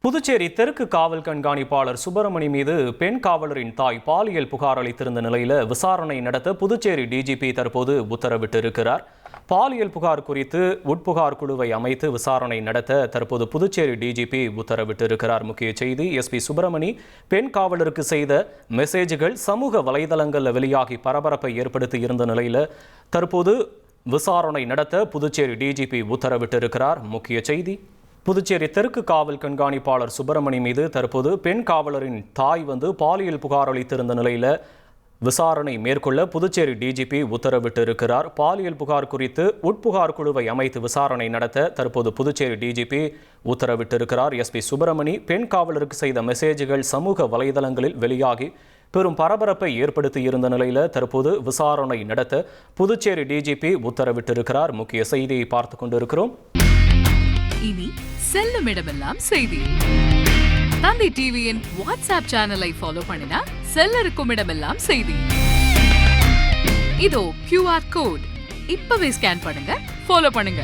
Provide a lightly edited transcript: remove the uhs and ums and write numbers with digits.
புதுச்சேரி தெற்கு காவல் கண்காணிப்பாளர் சுப்பிரமணி மீது பெண் காவலரின் தாய் பாலியல் புகார் அளித்திருந்த நிலையில் விசாரணை நடத்த புதுச்சேரி டிஜிபி தற்போது உத்தரவிட்டிருக்கிறார். பாலியல் புகார் குறித்து உட்புகார் குழுவை அமைத்து விசாரணை நடத்த தற்போது புதுச்சேரி டிஜிபி உத்தரவிட்டிருக்கிறார். முக்கிய செய்தி: எஸ்பி சுப்பிரமணி பெண் காவலருக்கு செய்த மெசேஜ்கள் சமூக வலைதளங்களில் வெளியாகி பரபரப்பை ஏற்படுத்தி இருந்த நிலையில் தற்போது விசாரணை நடத்த புதுச்சேரி டிஜிபி உத்தரவிட்டிருக்கிறார். முக்கிய செய்தி: புதுச்சேரி தெற்கு காவல் கண்காணிப்பாளர் சுப்பிரமணி மீது தற்போது பெண் காவலரின் தாய் பாலியல் புகார் அளித்திருந்த நிலையில் விசாரணை மேற்கொள்ள புதுச்சேரி டிஜிபி உத்தரவிட்டிருக்கிறார். பாலியல் புகார் குறித்து உட்புகார் குழுவை அமைத்து விசாரணை நடத்த தற்போது புதுச்சேரி டிஜிபி உத்தரவிட்டிருக்கிறார். எஸ்பி சுப்பிரமணி பெண் காவலருக்கு செய்த மெசேஜ்கள் சமூக வலைதளங்களில் வெளியாகி பெரும் பரபரப்பை ஏற்படுத்தி இருந்த நிலையில் தற்போது விசாரணை நடத்த புதுச்சேரி டிஜிபி உத்தரவிட்டிருக்கிறார். முக்கிய செய்தியை பார்த்து கொண்டிருக்கிறோம். இனி செல்லும் இடமெல்லாம் செய்தி. தந்தை டிவியின் வாட்ஸ்அப் சேனலை ஃபாலோ பண்ணினா செல்ல இருக்கும் இடமெல்லாம் செய்தி. இதோ QR கோட் இப்பவே ஸ்கேன் பண்ணுங்க, ஃபாலோ பண்ணுங்க.